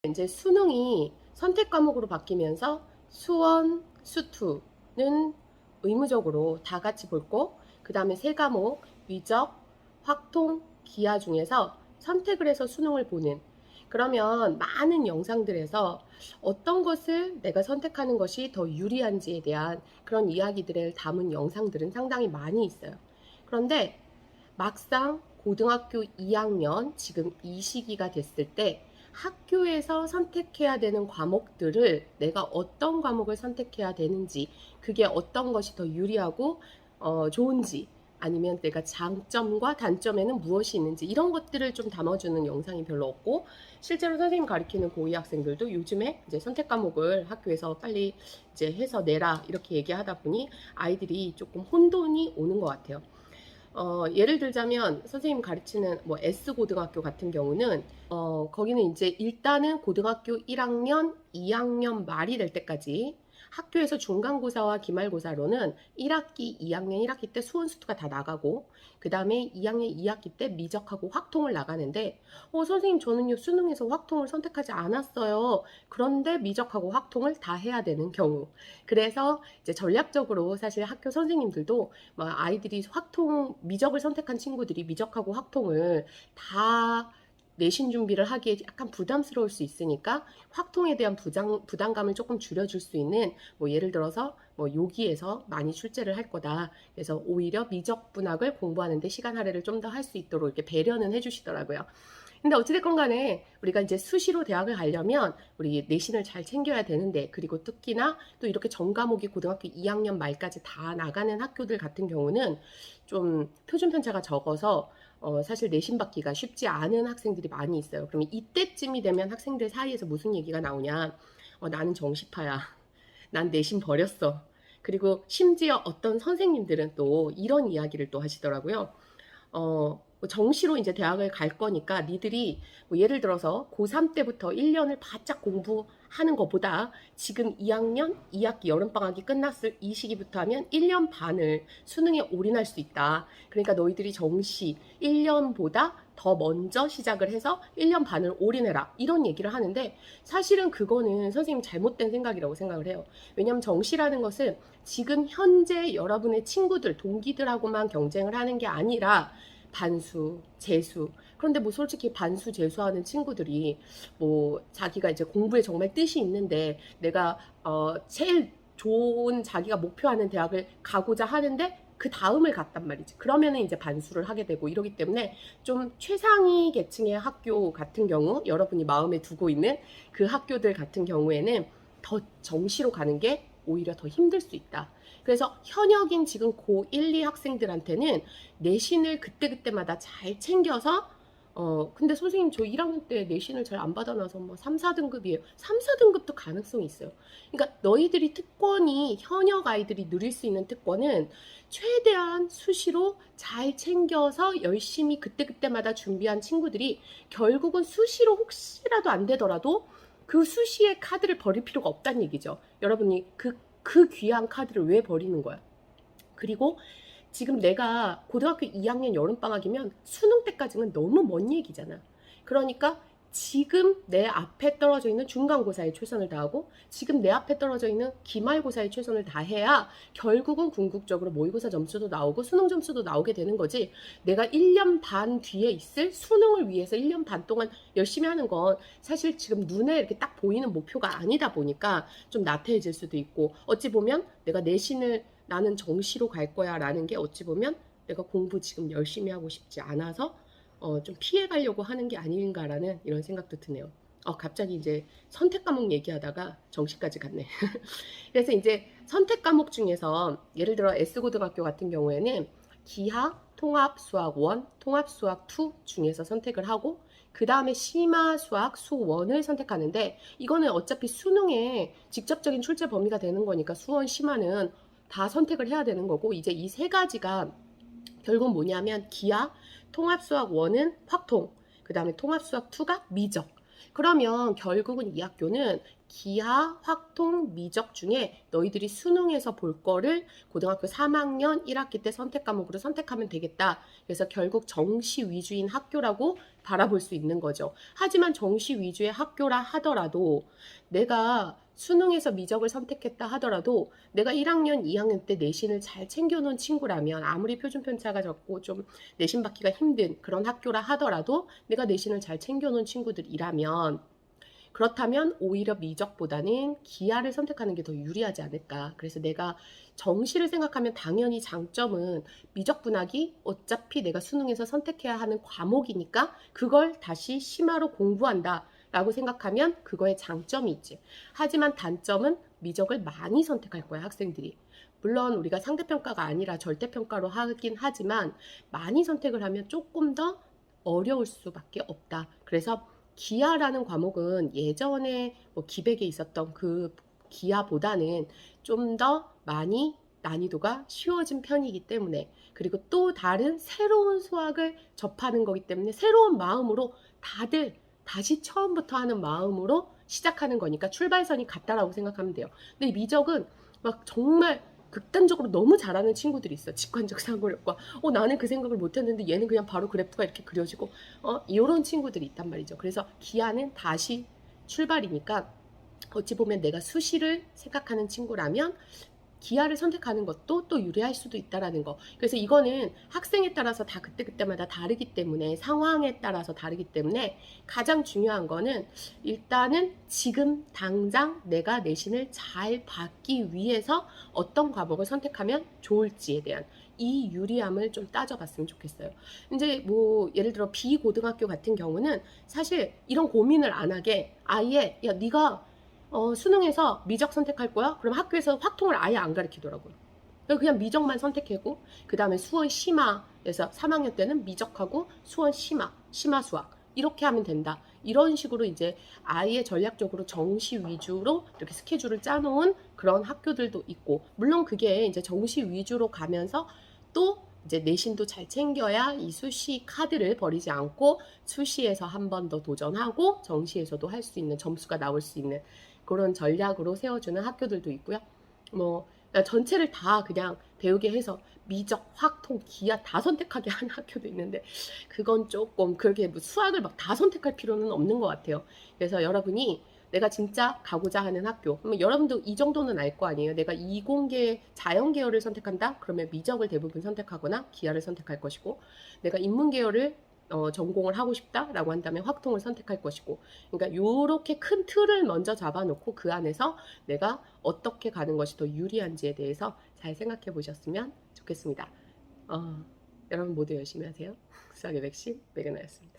이제 수능이 선택 과목으로 바뀌면서 수원, 수투는 의무적으로 다 같이 볼 거, 그 다음에 세 과목 위적, 확통, 기하 중에서 선택을 해서 수능을 보는, 그러면 많은 영상들에서 어떤 것을 내가 선택하는 것이 더 유리한지에 대한 그런 이야기들을 담은 영상들은 상당히 많이 있어요. 그런데 막상 고등학교 2학년 지금 이 시기가 됐을 때 학교에서 선택해야 되는 과목들을 내가 어떤 과목을 선택해야 되는지, 그게 어떤 것이 더 유리하고 좋은지, 아니면 내가 장점과 단점에는 무엇이 있는지, 이런 것들을 좀 담아주는 영상이 별로 없고, 실제로 선생님 가르치는 고2 학생들도 요즘에 이제 선택 과목을 학교에서 빨리 이제 해서 내라 이렇게 얘기하다 보니 아이들이 조금 혼돈이 오는 것 같아요. 예를 들자면 선생님 가르치는 뭐 S고등학교 같은 경우는 거기는 이제 일단은 고등학교 1학년, 2학년 말이 될 때까지 학교에서 중간고사와 기말고사로는 1학기, 2학년 1학기 때 수원수투가 다 나가고, 그 다음에 2학년 2학기 때 미적하고 확통을 나가는데, 선생님 저는요 수능에서 확통을 선택하지 않았어요. 그런데 미적하고 확통을 다 해야 되는 경우. 그래서 이제 전략적으로 사실 학교 선생님들도 아이들이 확통, 미적을 선택한 친구들이 미적하고 확통을 다 내신 준비를 하기에 약간 부담스러울 수 있으니까 확통에 대한 부담감을 조금 줄여줄 수 있는, 뭐 예를 들어서 뭐 요기에서 많이 출제를 할 거다. 그래서 오히려 미적 분학을 공부하는데 시간 할애를 좀 더 할 수 있도록 이렇게 배려는 해주시더라고요. 근데 어찌됐건 간에 우리가 이제 수시로 대학을 가려면 우리 내신을 잘 챙겨야 되는데, 그리고 특히나 또 이렇게 전 과목이 고등학교 2학년 말까지 다 나가는 학교들 같은 경우는 좀 표준 편차가 적어서 사실 내신 받기가 쉽지 않은 학생들이 많이 있어요. 그러면 이때쯤이 되면 학생들 사이에서 무슨 얘기가 나오냐? 나는 정시파야. 난 내신 버렸어. 그리고 심지어 어떤 선생님들은 또 이런 이야기를 또 하시더라고요. 뭐 정시로 이제 대학을 갈 거니까 니들이 뭐 예를 들어서 고3 때부터 1년을 바짝 공부하는 것보다 지금 2학년 2학기 여름방학이 끝났을 이 시기부터 하면 1년 반을 수능에 올인할 수 있다. 그러니까 너희들이 정시 1년보다 더 먼저 시작을 해서 1년 반을 올인해라, 이런 얘기를 하는데, 사실은 그거는 선생님 잘못된 생각이라고 생각을 해요. 왜냐하면 정시라는 것은 지금 현재 여러분의 친구들, 동기들하고만 경쟁을 하는 게 아니라 반수, 재수. 그런데 뭐 솔직히 반수, 재수하는 친구들이 뭐 자기가 이제 공부에 정말 뜻이 있는데 내가 제일 좋은 자기가 목표하는 대학을 가고자 하는데 그 다음을 갔단 말이지. 그러면은 이제 반수를 하게 되고 이러기 때문에 좀 최상위 계층의 학교 같은 경우, 여러분이 마음에 두고 있는 그 학교들 같은 경우에는 더 정시로 가는 게 오히려 더 힘들 수 있다. 그래서 현역인 지금 고1, 2 학생들한테는 내신을 그때그때마다 잘 챙겨서 근데 선생님 저 1학년 때 내신을 잘 안 받아놔서 뭐 3, 4등급이에요. 3, 4등급도 가능성이 있어요. 그러니까 너희들이 특권이, 현역 아이들이 누릴 수 있는 특권은 최대한 수시로 잘 챙겨서 열심히 그때그때마다 준비한 친구들이 결국은 수시로 혹시라도 안 되더라도 그 수시의 카드를 버릴 필요가 없다는 얘기죠. 여러분이 그 귀한 카드를 왜 버리는 거야? 그리고 지금 내가 고등학교 2학년 여름방학이면 수능 때까지는 너무 먼 얘기잖아. 그러니까 지금 내 앞에 떨어져 있는 중간고사에 최선을 다하고 지금 내 앞에 떨어져 있는 기말고사에 최선을 다해야 결국은 궁극적으로 모의고사 점수도 나오고 수능 점수도 나오게 되는 거지. 내가 1년 반 뒤에 있을 수능을 위해서 1년 반 동안 열심히 하는 건 사실 지금 눈에 이렇게 딱 보이는 목표가 아니다 보니까 좀 나태해질 수도 있고, 어찌 보면 내가 내신을 나는 정시로 갈 거야 라는 게 어찌 보면 내가 공부 지금 열심히 하고 싶지 않아서 좀 피해 가려고 하는 게 아닌가라는 이런 생각도 드네요. 갑자기 이제 선택 과목 얘기하다가 정시까지 갔네. 그래서 이제 선택 과목 중에서 예를 들어 S고등학교 같은 경우에는 기하, 통합 수학 1, 통합 수학 2 중에서 선택을 하고, 그 다음에 심화 수학 수 1을 선택하는데, 이거는 어차피 수능에 직접적인 출제 범위가 되는 거니까 수원, 심화는 다 선택을 해야 되는 거고, 이제 이 세 가지가 결국 뭐냐면 기하, 통합수학 1은 확통, 그 다음에 통합수학 2가 미적. 그러면 결국은 이 학교는 기하, 확통, 미적 중에 너희들이 수능에서 볼 거를 고등학교 3학년 1학기 때 선택 과목으로 선택하면 되겠다. 그래서 결국 정시 위주인 학교라고 바라볼 수 있는 거죠. 하지만 정시 위주의 학교라 하더라도 내가 수능에서 미적을 선택했다 하더라도 내가 1학년, 2학년 때 내신을 잘 챙겨놓은 친구라면 아무리 표준 편차가 적고 좀 내신 받기가 힘든 그런 학교라 하더라도 내가 내신을 잘 챙겨놓은 친구들이라면 그렇다면 오히려 미적보다는 기하를 선택하는 게 더 유리하지 않을까. 그래서 내가 정시를 생각하면 당연히 장점은 미적 분학이 어차피 내가 수능에서 선택해야 하는 과목이니까 그걸 다시 심화로 공부한다 라고 생각하면 그거에 장점이 있지. 하지만 단점은 미적을 많이 선택할 거야, 학생들이. 물론 우리가 상대평가가 아니라 절대평가로 하긴 하지만 많이 선택을 하면 조금 더 어려울 수밖에 없다. 그래서 기하라는 과목은 예전에 뭐 기백에 있었던 그 기하보다는 좀 더 많이 난이도가 쉬워진 편이기 때문에 그리고 또 다른 새로운 수학을 접하는 거기 때문에 새로운 마음으로 다들 다시 처음부터 하는 마음으로 시작하는 거니까 출발선이 같다라고 생각하면 돼요. 근데 미적은 막 정말 극단적으로 너무 잘하는 친구들이 있어. 직관적 사고력과 나는 그 생각을 못했는데 얘는 그냥 바로 그래프가 이렇게 그려지고 이런 친구들이 있단 말이죠. 그래서 기하는 다시 출발이니까 어찌 보면 내가 수시를 생각하는 친구라면 기하를 선택하는 것도 또 유리할 수도 있다라는 거. 그래서 이거는 학생에 따라서 다 그때그때마다 다르기 때문에 상황에 따라서 다르기 때문에 가장 중요한 거는 일단은 지금 당장 내가 내신을 잘 받기 위해서 어떤 과목을 선택하면 좋을지에 대한 이 유리함을 좀 따져봤으면 좋겠어요. 이제 뭐 예를 들어 비고등학교 같은 경우는 사실 이런 고민을 안 하게 아예 야 네가 수능에서 미적 선택할 거야? 그럼 학교에서 확통을 아예 안 가르치더라고요. 그냥 미적만 선택하고 그 다음에 수원 심화에서 3학년 때는 미적하고 수원 심화 수학 이렇게 하면 된다. 이런 식으로 이제 아예 전략적으로 정시 위주로 이렇게 스케줄을 짜놓은 그런 학교들도 있고 물론 그게 이제 정시 위주로 가면서 또 이제 내신도 잘 챙겨야 이 수시 카드를 버리지 않고 수시에서 한 번 더 도전하고 정시에서도 할 수 있는 점수가 나올 수 있는 그런 전략으로 세워주는 학교들도 있고요. 뭐 전체를 다 그냥 배우게 해서 미적, 확통, 기하 다 선택하게 하는 학교도 있는데 그건 조금 그렇게 뭐 수학을 막 다 선택할 필요는 없는 것 같아요. 그래서 여러분이 내가 진짜 가고자 하는 학교, 그러면 여러분도 이 정도는 알 거 아니에요. 내가 이공계 자연 계열을 선택한다? 그러면 미적을 대부분 선택하거나 기하를 선택할 것이고 내가 인문 계열을 전공을 하고 싶다라고 한다면 확통을 선택할 것이고 그러니까 이렇게 큰 틀을 먼저 잡아놓고 그 안에서 내가 어떻게 가는 것이 더 유리한지에 대해서 잘 생각해 보셨으면 좋겠습니다. 여러분 모두 열심히 하세요. 수학의 백신 백은하였습니다.